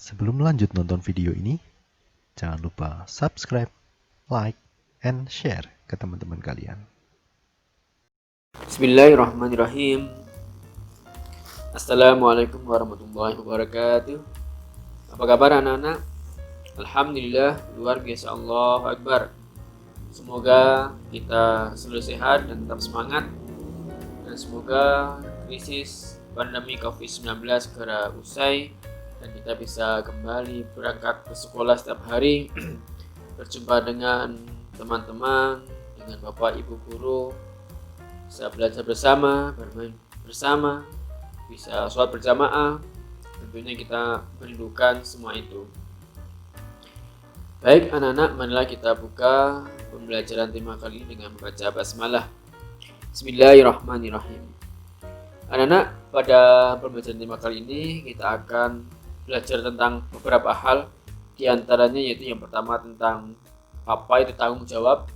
Sebelum lanjut nonton video ini, jangan lupa subscribe, like, and share ke teman-teman kalian. Bismillahirrahmanirrahim. Assalamualaikum warahmatullahi wabarakatuh. Apa kabar anak-anak? Alhamdulillah, luar biasa, Allahu Akbar. Semoga kita selalu sehat dan tetap semangat. Dan semoga krisis pandemi COVID-19 segera usai dan kita bisa kembali berangkat ke sekolah setiap hari, berjumpa dengan teman-teman, dengan bapak ibu guru, bisa belajar bersama, bermain bersama, bisa sholat berjamaah. Tentunya kita merindukan semua itu. Baik anak-anak, marilah kita buka pembelajaran tema kali ini dengan membaca basmalah. Bismillahirrahmanirrahim. Anak-anak, pada pembelajaran tema kali ini kita akan belajar tentang beberapa hal. Di antaranya yaitu yang pertama tentang apa itu tanggung jawab.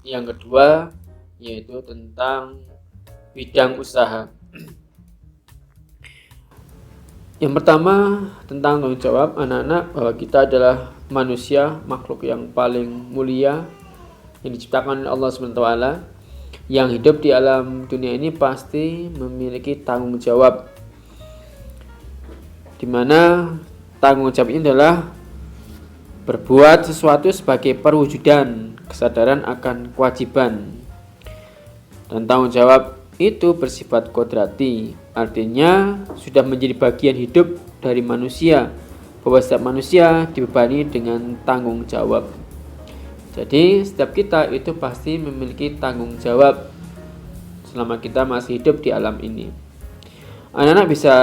Yang kedua yaitu tentang bidang usaha. Yang pertama tentang tanggung jawab anak-anak, bahwa kita adalah manusia, makhluk yang paling mulia yang diciptakan oleh Allah SWT, yang hidup di alam dunia ini pasti memiliki tanggung jawab, dimana tanggung jawab ini adalah berbuat sesuatu sebagai perwujudan kesadaran akan kewajiban. Dan tanggung jawab itu bersifat kodrati, artinya sudah menjadi bagian hidup dari manusia, bahwa setiap manusia dibebani dengan tanggung jawab. Jadi setiap kita itu pasti memiliki tanggung jawab selama kita masih hidup di alam ini. Anak-anak bisa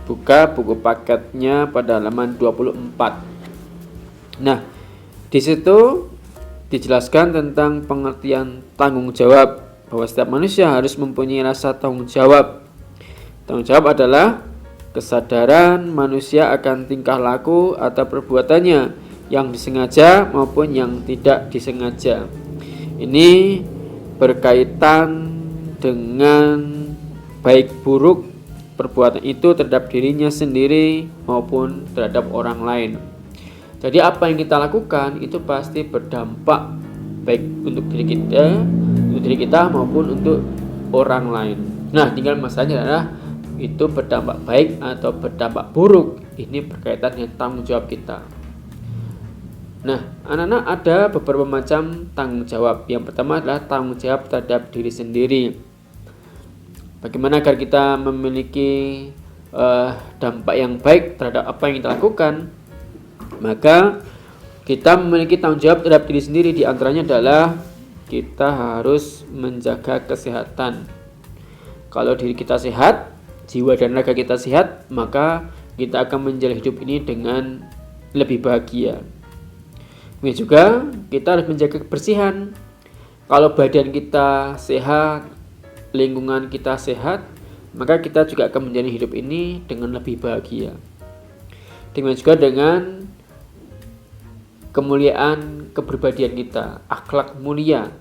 buka buku paketnya pada halaman 24. Nah, di situ dijelaskan tentang pengertian tanggung jawab, bahwa setiap manusia harus mempunyai rasa tanggung jawab. Tanggung jawab adalah kesadaran manusia akan tingkah laku atau perbuatannya yang disengaja maupun yang tidak disengaja. Ini berkaitan dengan baik buruk perbuatan itu terhadap dirinya sendiri maupun terhadap orang lain. Jadi apa yang kita lakukan itu pasti berdampak baik untuk diri kita maupun untuk orang lain. Nah, tinggal masalahnya adalah itu berdampak baik atau berdampak buruk. Ini berkaitan dengan tanggung jawab kita. Nah, anak-anak, ada beberapa macam tanggung jawab. Yang pertama adalah tanggung jawab terhadap diri sendiri. Bagaimana agar kita memiliki dampak yang baik terhadap apa yang kita lakukan? Maka kita memiliki tanggung jawab terhadap diri sendiri. Di antaranya adalah kita harus menjaga kesehatan. Kalau diri kita sehat, jiwa dan raga kita sehat, maka kita akan menjalani hidup ini dengan lebih bahagia. Kemudian juga kita harus menjaga kebersihan. Kalau badan kita sehat, lingkungan kita sehat, maka kita juga akan menjalani hidup ini dengan lebih bahagia. Demikian juga dengan kemuliaan kepribadian kita, akhlak mulia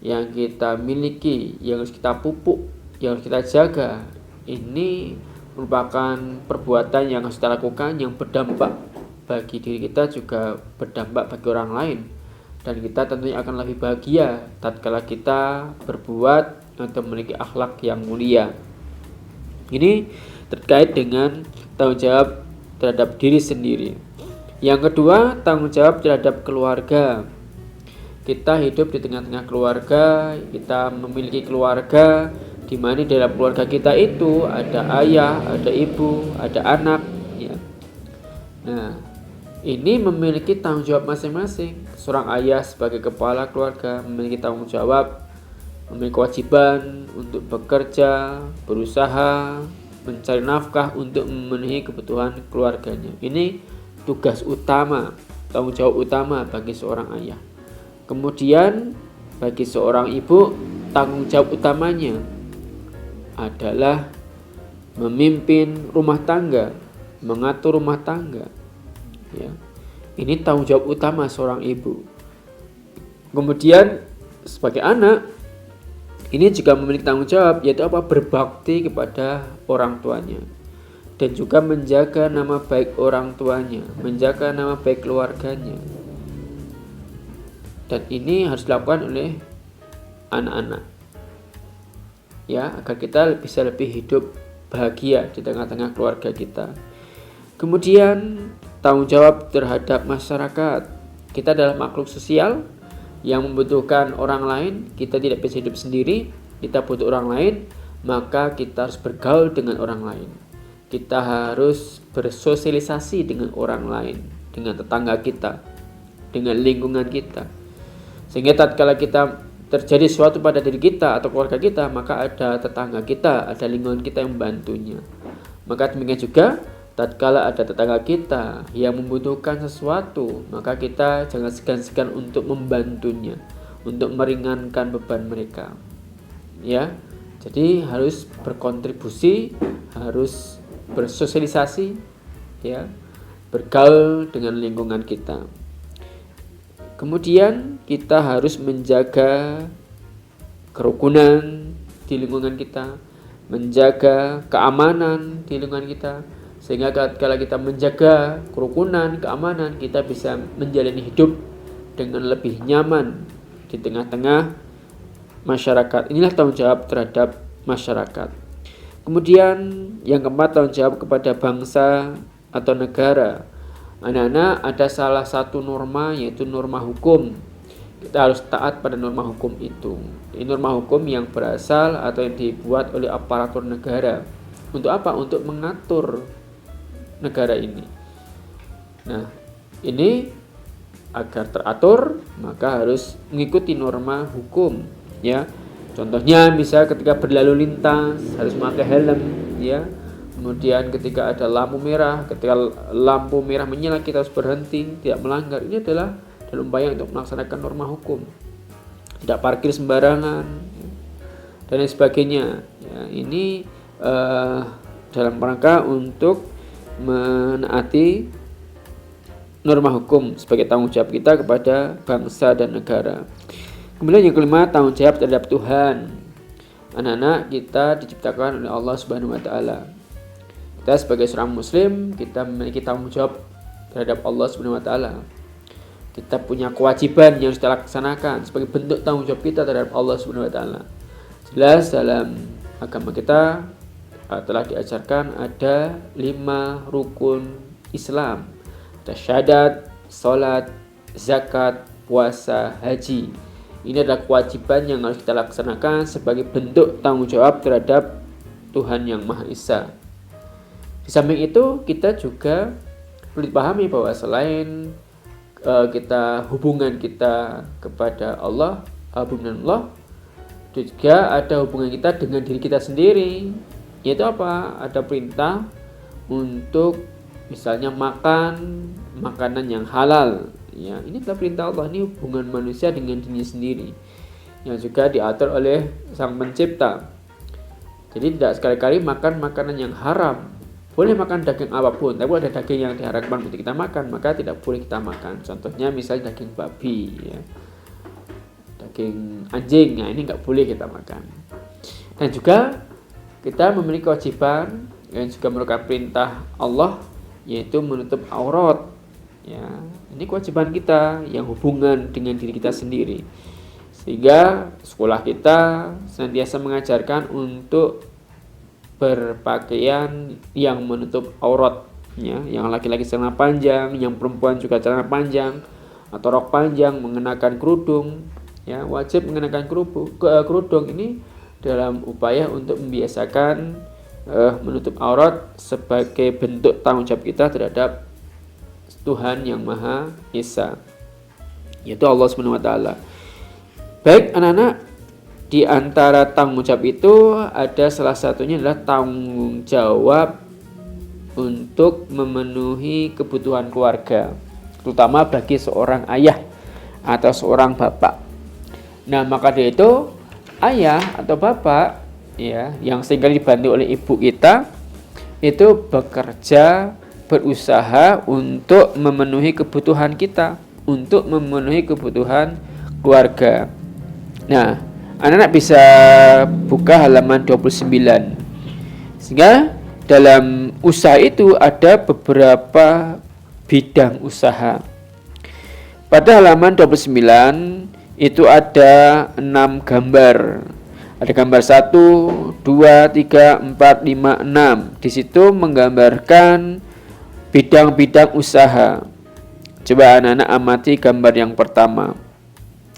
yang kita miliki, yang harus kita pupuk, yang harus kita jaga. Ini merupakan perbuatan yang harus kita lakukan, yang berdampak bagi diri kita, juga berdampak bagi orang lain. Dan kita tentunya akan lebih bahagia tatkala kita berbuat atau memiliki akhlak yang mulia. Ini terkait dengan tanggung jawab terhadap diri sendiri. Yang kedua, tanggung jawab terhadap keluarga. Kita hidup di tengah-tengah keluarga, kita memiliki keluarga, di mana dalam keluarga kita itu ada ayah, ada ibu, ada anak, ya. Nah, ini memiliki tanggung jawab masing-masing. Seorang ayah sebagai kepala keluarga memiliki tanggung jawab, memiliki kewajiban untuk bekerja, berusaha, mencari nafkah untuk memenuhi kebutuhan keluarganya. Ini tugas utama, tanggung jawab utama bagi seorang ayah. Kemudian bagi seorang ibu, tanggung jawab utamanya adalah memimpin rumah tangga, mengatur rumah tangga. Ya. Ini tanggung jawab utama seorang ibu. Kemudian sebagai anak, ini juga memiliki tanggung jawab, yaitu apa? Berbakti kepada orang tuanya. dan juga menjaga nama baik orang tuanya, menjaga nama baik keluarganya. Dan ini harus dilakukan oleh anak-anak, ya, agar kita bisa lebih hidup bahagia di tengah-tengah keluarga kita. Kemudian tanggung jawab terhadap masyarakat. Kita adalah makhluk sosial yang membutuhkan orang lain. Kita tidak bisa hidup sendiri, kita butuh orang lain, maka kita harus bergaul dengan orang lain. Kita harus bersosialisasi dengan orang lain, dengan tetangga kita, dengan lingkungan kita. Sehingga tatkala kita terjadi sesuatu pada diri kita atau keluarga kita, maka ada tetangga kita, ada lingkungan kita yang membantunya. Maka demikian juga tatkala ada tetangga kita yang membutuhkan sesuatu, maka kita jangan segan-segan untuk membantunya, untuk meringankan beban mereka. Ya. Jadi harus berkontribusi, harus bersosialisasi, ya, bergaul dengan lingkungan kita. Kemudian kita harus menjaga kerukunan di lingkungan kita, menjaga keamanan di lingkungan kita, sehingga kalau kita menjaga kerukunan, keamanan, kita bisa menjalani hidup dengan lebih nyaman di tengah-tengah masyarakat. Inilah tanggung jawab terhadap masyarakat. Kemudian yang keempat, tanggung jawab kepada bangsa atau negara. Anak-anak, ada salah satu norma, yaitu norma hukum. Kita harus taat pada norma hukum itu. Ini norma hukum yang berasal atau yang dibuat oleh aparatur negara. Untuk apa? Untuk mengatur negara ini. Nah, ini agar teratur maka harus mengikuti norma hukum, ya. Contohnya misal ketika berlalu lintas harus memakai helm, ya. Kemudian ketika ada lampu merah, ketika lampu merah menyala kita harus berhenti, tidak melanggar. Ini adalah dalam upaya untuk melaksanakan norma hukum. Tidak parkir sembarangan dan lain sebagainya. Ya, ini dalam rangka untuk menaati norma hukum sebagai tanggung jawab kita kepada bangsa dan negara. Kemudian yang kelima, tanggung jawab terhadap Tuhan. Anak-anak, kita diciptakan oleh Allah Subhanahu wa taala. Kita sebagai seorang muslim, kita memiliki tanggung jawab terhadap Allah Subhanahu wa taala. Kita punya kewajiban yang harus kita laksanakan sebagai bentuk tanggung jawab kita terhadap Allah Subhanahu wa taala. Jelas dalam agama kita telah diajarkan ada 5 rukun Islam. Ada syahadat, salat, zakat, puasa, haji. Ini adalah kewajiban yang harus kita laksanakan sebagai bentuk tanggung jawab terhadap Tuhan yang Maha Esa. Di samping itu kita juga perlu dipahami bahwa selain hubungan kita kepada Allah, hubungan Allah, juga ada hubungan kita dengan diri kita sendiri. Yaitu apa? Ada perintah untuk misalnya makan makanan yang halal. Ya, ini adalah perintah Allah. Ini hubungan manusia dengan dirinya sendiri yang juga diatur oleh Sang Pencipta. Jadi tidak sekali-kali makan makanan yang haram. Boleh makan daging apapun, tapi ada daging yang diharapkan untuk kita makan, maka tidak boleh kita makan. Contohnya misalnya daging babi, ya. Daging anjing, nah ini nggak boleh kita makan. Dan juga kita memiliki kewajiban yang juga merupakan perintah Allah, yaitu menutup aurat. Ya, ini kewajiban kita yang hubungan dengan diri kita sendiri. Sehingga sekolah kita senantiasa mengajarkan untuk berpakaian yang menutup auratnya, yang laki-laki celana panjang, yang perempuan juga celana panjang atau rok panjang, mengenakan kerudung, ya, wajib mengenakan kerudung ini dalam upaya untuk membiasakan menutup aurat sebagai bentuk tanggung jawab kita terhadap Tuhan yang Maha Esa, yaitu Allah Subhanahu wa taala. Baik anak-anak, di antara tanggung jawab itu ada salah satunya adalah tanggung jawab untuk memenuhi kebutuhan keluarga, terutama bagi seorang ayah atau seorang bapak. Nah, maka dari itu ayah atau bapak, ya, yang seringkali dibantu oleh ibu kita itu bekerja, berusaha untuk memenuhi kebutuhan kita, untuk memenuhi kebutuhan keluarga. Nah, anak-anak bisa buka halaman 29. Sehingga dalam usaha itu ada beberapa bidang usaha. Pada halaman 29 itu ada 6 gambar. Ada gambar 1, 2, 3, 4, 5, 6. Di situ menggambarkan bidang-bidang usaha. Coba anak-anak amati gambar yang pertama.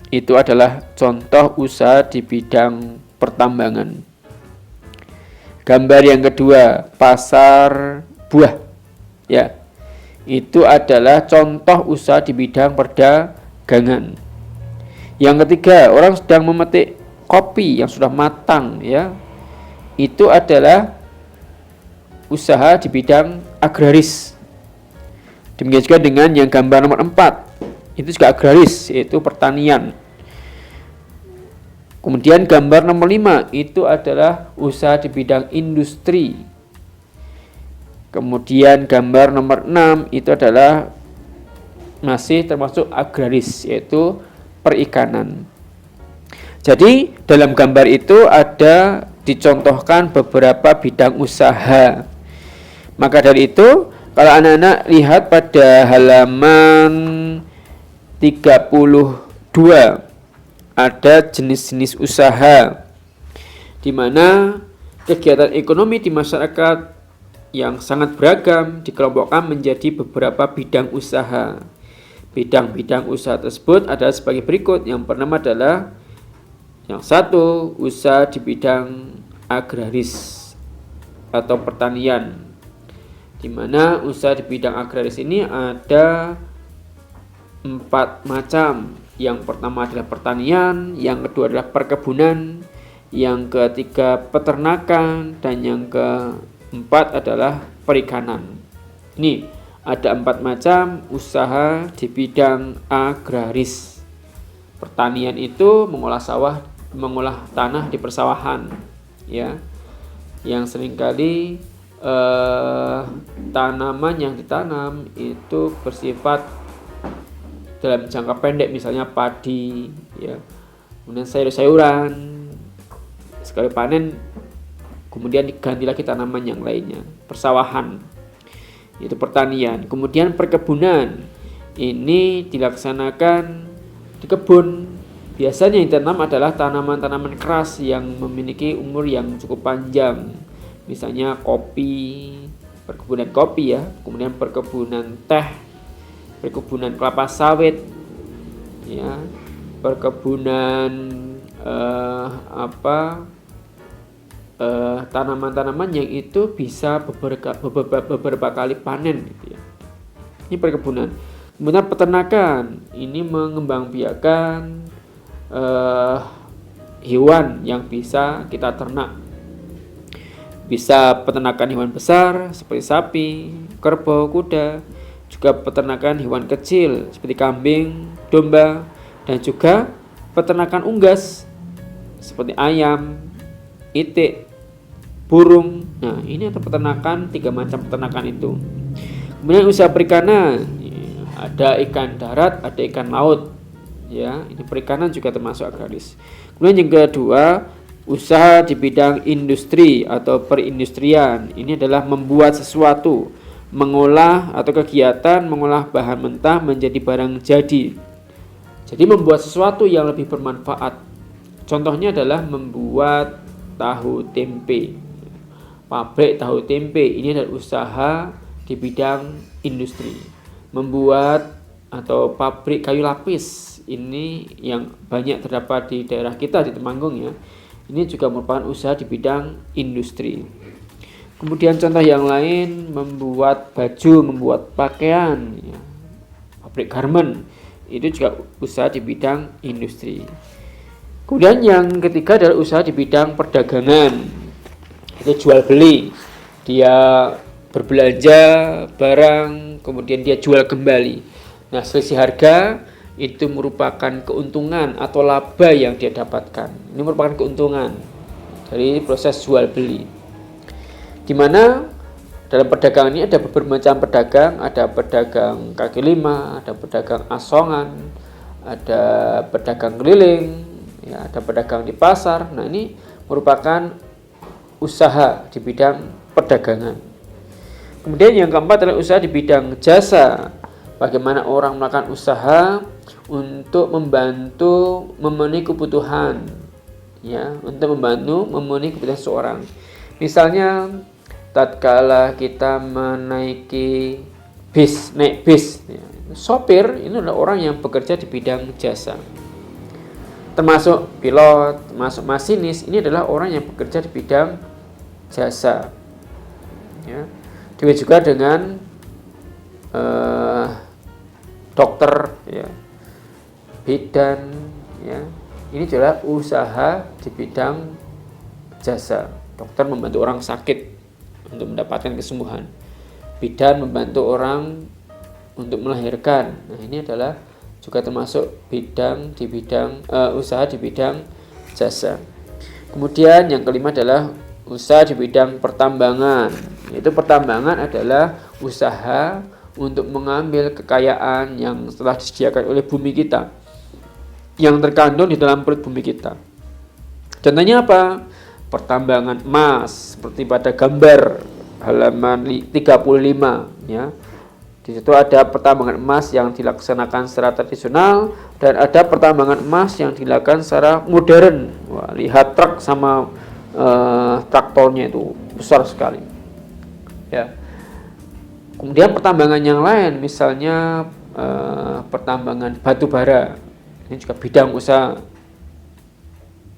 Itu adalah contoh usaha di bidang pertambangan. Gambar yang kedua, pasar buah. Ya. Itu adalah contoh usaha di bidang perdagangan. Yang ketiga, orang sedang memetik kopi yang sudah matang, ya. Itu adalah usaha di bidang agraris. Demikian juga dengan yang gambar nomor 4. Itu juga agraris, yaitu pertanian. Kemudian gambar nomor 5 itu adalah usaha di bidang industri. Kemudian gambar nomor 6 itu adalah masih termasuk agraris, yaitu perikanan. Jadi dalam gambar itu ada dicontohkan beberapa bidang usaha. Maka dari itu, kalau anak-anak lihat pada halaman 32 ada jenis-jenis usaha di mana kegiatan ekonomi di masyarakat yang sangat beragam dikelompokkan menjadi beberapa bidang usaha. Bidang-bidang usaha tersebut adalah sebagai berikut. Yang pertama adalah yang satu, usaha di bidang agraris atau pertanian, di mana usaha di bidang agraris ini ada 4 macam. Yang pertama adalah pertanian, yang kedua adalah perkebunan, yang ketiga peternakan, dan yang keempat adalah perikanan. Ini ada 4 macam usaha di bidang agraris. Pertanian itu mengolah sawah, mengolah tanah di persawahan, ya. Yang seringkali tanaman yang ditanam itu bersifat dalam jangka pendek, misalnya padi, ya. Kemudian sayur-sayuran, sekali panen kemudian diganti lagi tanaman yang lainnya. Persawahan itu pertanian. Kemudian perkebunan ini dilaksanakan di kebun. Biasanya yang ditanam adalah tanaman-tanaman keras yang memiliki umur yang cukup panjang. Misalnya kopi, perkebunan kopi, ya. Kemudian perkebunan teh, perkebunan kelapa sawit, ya, perkebunan tanaman-tanaman yang itu bisa beberapa kali panen, gitu ya. Ini perkebunan. Kemudian peternakan ini mengembangbiakan hewan yang bisa kita ternak. Bisa peternakan hewan besar seperti sapi, kerbau, kuda. Juga peternakan hewan kecil seperti kambing, domba, dan juga peternakan unggas seperti ayam, itik, burung. Nah, ini ada peternakan, 3 macam peternakan itu. Kemudian usaha perikanan, ada ikan darat, ada ikan laut, ya. Ini perikanan juga termasuk agraris. Kemudian yang kedua, usaha di bidang industri atau perindustrian. Ini adalah membuat sesuatu, mengolah atau kegiatan mengolah bahan mentah menjadi barang jadi. Jadi membuat sesuatu yang lebih bermanfaat. Contohnya adalah membuat tahu tempe. Pabrik tahu tempe ini adalah usaha di bidang industri. Membuat atau pabrik kayu lapis ini yang banyak terdapat di daerah kita di Temanggung, ya. Ini juga merupakan usaha di bidang industri. Kemudian contoh yang lain, membuat baju, membuat pakaian, ya. Pabrik garment itu juga usaha di bidang industri. Kemudian yang ketiga adalah usaha di bidang perdagangan. Itu jual beli. Dia berbelanja barang, kemudian dia jual kembali. Nah, selisih harga itu merupakan keuntungan atau laba yang dia dapatkan. Ini merupakan keuntungan dari proses jual beli. Di mana dalam perdagangan ini ada beberapa macam pedagang, ada pedagang kaki lima, ada pedagang asongan, ada pedagang keliling, ya, ada pedagang di pasar. Nah, ini merupakan usaha di bidang perdagangan. Kemudian yang keempat adalah usaha di bidang jasa. Bagaimana orang melakukan usaha untuk membantu memenuhi kebutuhan, ya, untuk membantu memenuhi kebutuhan seorang. Misalnya, tatkala kita naik bis, ya, sopir ini adalah orang yang bekerja di bidang jasa. Termasuk pilot, termasuk masinis, ini adalah orang yang bekerja di bidang jasa. Ya. Demikian juga dengan dokter, ya, bidan, ya, ini adalah usaha di bidang jasa. Dokter membantu orang sakit untuk mendapatkan kesembuhan, bidan membantu orang untuk melahirkan. Nah, ini adalah juga termasuk usaha di bidang jasa. Kemudian yang kelima adalah usaha di bidang pertambangan. Yaitu pertambangan adalah usaha untuk mengambil kekayaan yang telah disediakan oleh bumi kita, yang terkandung di dalam perut bumi kita. Contohnya apa? Pertambangan emas, seperti pada gambar halaman 35, ya. Di situ ada pertambangan emas yang dilaksanakan secara tradisional dan ada pertambangan emas yang dilakukan secara modern. Wah, lihat truk sama traktornya itu besar sekali. Ya. Kemudian pertambangan yang lain, misalnya pertambangan batu bara, ini juga bidang usaha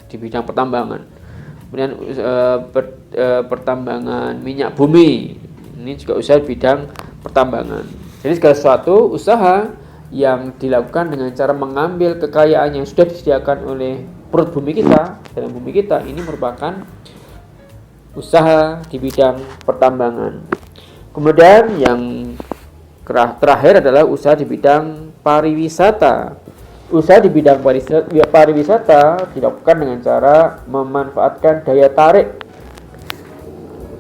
di bidang pertambangan. Kemudian pertambangan minyak bumi, ini juga usaha di bidang pertambangan. Jadi segala sesuatu usaha yang dilakukan dengan cara mengambil kekayaan yang sudah disediakan oleh perut bumi kita, dalam bumi kita, ini merupakan usaha di bidang pertambangan. Kemudian yang terakhir adalah usaha di bidang pariwisata. Usaha di bidang pariwisata dilakukan dengan cara memanfaatkan daya tarik,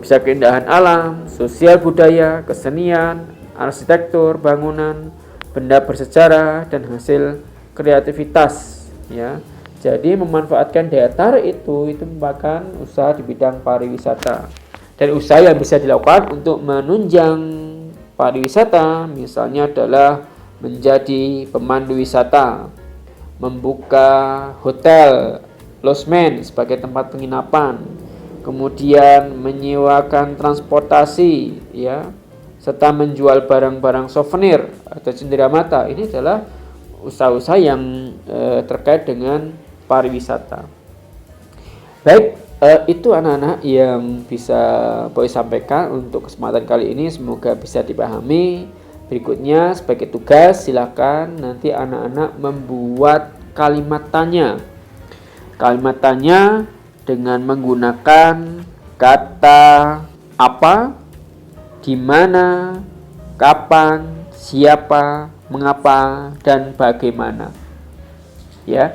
bisa keindahan alam, sosial budaya, kesenian, arsitektur, bangunan, benda bersejarah, dan hasil kreativitas, ya. Jadi memanfaatkan daya tarik itu merupakan usaha di bidang pariwisata. Dan usaha yang bisa dilakukan untuk menunjang pariwisata misalnya adalah menjadi pemandu wisata, membuka hotel, losmen sebagai tempat penginapan, kemudian menyewakan transportasi, ya, serta menjual barang-barang souvenir atau cenderamata. Ini adalah usaha-usaha yang terkait dengan pariwisata. Baik, itu anak-anak yang bisa Boy sampaikan untuk kesempatan kali ini, semoga bisa dipahami. Berikutnya sebagai tugas silakan nanti anak-anak membuat kalimat tanya. Kalimat tanya dengan menggunakan kata apa, di mana, kapan, siapa, mengapa, dan bagaimana. Ya.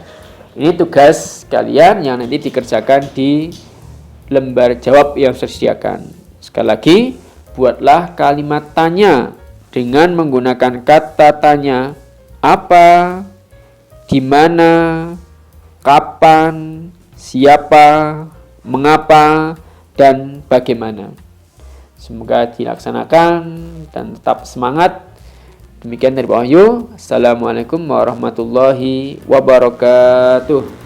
Ini tugas kalian yang nanti dikerjakan di lembar jawab yang saya sediakan. Sekali lagi, buatlah kalimat tanya dengan menggunakan kata tanya apa, di mana, kapan, siapa, mengapa, dan bagaimana. Semoga dilaksanakan dan tetap semangat. Demikian dari Pak Wahyu. Assalamualaikum warahmatullahi wabarakatuh.